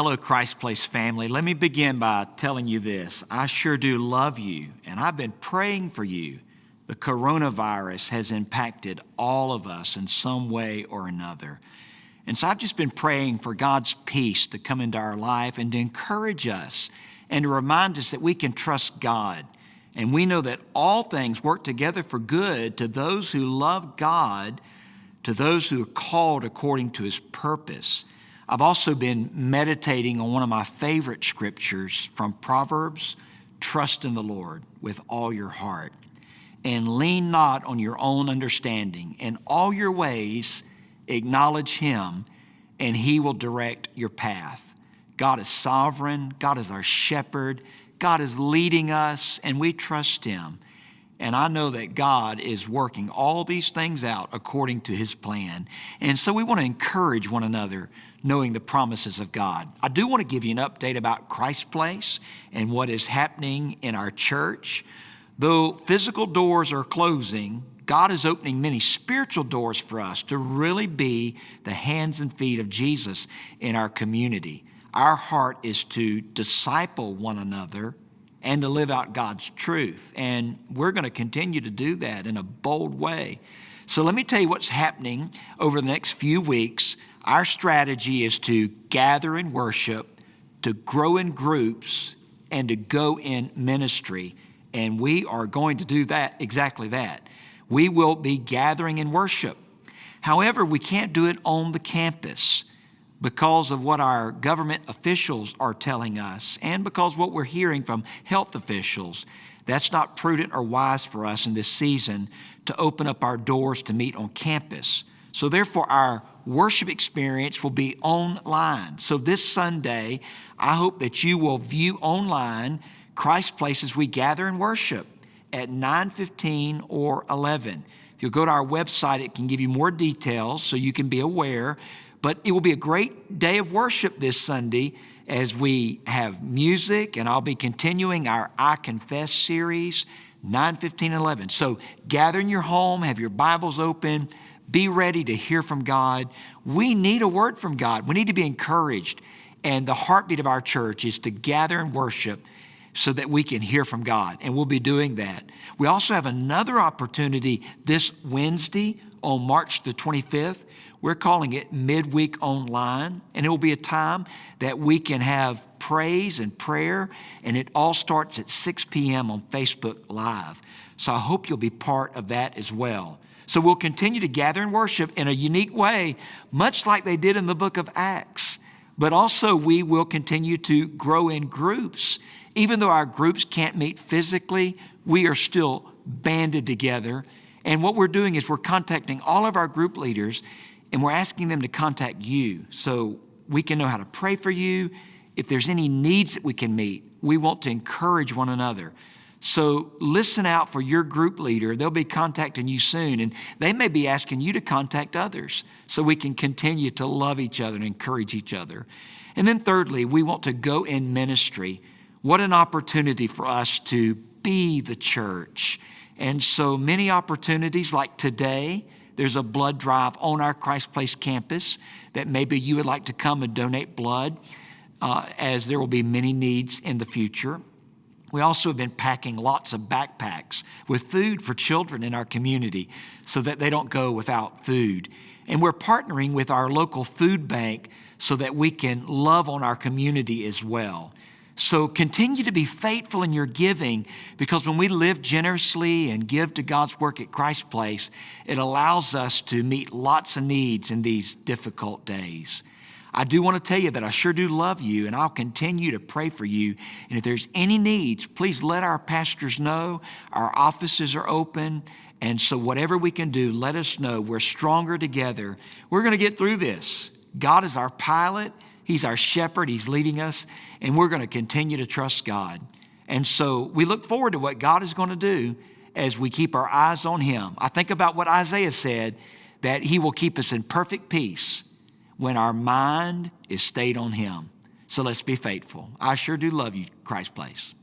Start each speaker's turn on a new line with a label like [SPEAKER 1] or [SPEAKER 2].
[SPEAKER 1] Hello, Christ Place family. Let me begin by telling you this. I sure do love you, and I've been praying for you. The coronavirus has impacted all of us in some way or another. And so I've just been praying for God's peace to come into our life and to encourage us and to remind us that we can trust God. And we know that all things work together for good to those who love God, to those who are called according to his purpose. I've also been meditating on one of my favorite scriptures from Proverbs, trust in the Lord with all your heart and lean not on your own understanding. In all your ways, acknowledge him and he will direct your path. God is sovereign. God is our shepherd. God is leading us and we trust him. And I know that God is working all these things out according to his plan. And so we want to encourage one another knowing the promises of God. I do want to give you an update about Christ Place and what is happening in our church. Though physical doors are closing, God is opening many spiritual doors for us to really be the hands and feet of Jesus in our community. Our heart is to disciple one another and to live out God's truth. And we're going to continue to do that in a bold way. So let me tell you what's happening over the next few weeks. Our strategy is to gather in worship, to grow in groups, and to go in ministry. And we are going to do that, exactly that. We will be gathering in worship. However, we can't do it on the campus because of what our government officials are telling us and because what we're hearing from health officials. That's not prudent or wise for us in this season to open up our doors to meet on campus. So therefore, our worship experience will be online. So this Sunday, I hope that you will view online Christ Place as we gather and worship at 9:15 or 11. If you'll go to our website, it can give you more details so you can be aware. But it will be a great day of worship this Sunday as we have music, and I'll be continuing our I Confess series, 9:15 and 11. So gather in your home, have your Bibles open, be ready to hear from God. We need a word from God. We need to be encouraged. And the heartbeat of our church is to gather and worship so that we can hear from God. And we'll be doing that. We also have another opportunity this Wednesday on March the 25th. We're calling it Midweek Online. And it will be a time that we can have praise and prayer. And it all starts at 6 p.m. on Facebook Live. So I hope you'll be part of that as well. So we'll continue to gather and worship in a unique way, much like they did in the book of Acts. But also we will continue to grow in groups. Even though our groups can't meet physically, we are still banded together. And what we're doing is we're contacting all of our group leaders and we're asking them to contact you so we can know how to pray for you. If there's any needs that we can meet, we want to encourage one another. So listen out for your group leader. They'll be contacting you soon, and they may be asking you to contact others so we can continue to love each other and encourage each other. And then thirdly, we want to go in ministry. What an opportunity for us to be the church. And so many opportunities like today, there's a blood drive on our Christ Place campus that maybe you would like to come and donate blood as there will be many needs in the future. We also have been packing lots of backpacks with food for children in our community so that they don't go without food. And we're partnering with our local food bank so that we can love on our community as well. So continue to be faithful in your giving because when we live generously and give to God's work at Christ Place, it allows us to meet lots of needs in these difficult days. I do want to tell you that I sure do love you and I'll continue to pray for you. And if there's any needs, please let our pastors know. Our offices are open. And so whatever we can do, let us know. We're stronger together. We're going to get through this. God is our pilot. He's our shepherd. He's leading us. And we're going to continue to trust God. And so we look forward to what God is going to do as we keep our eyes on him. I think about what Isaiah said, that he will keep us in perfect peace when our mind is stayed on him. So let's be faithful. I sure do love you, Christ Place.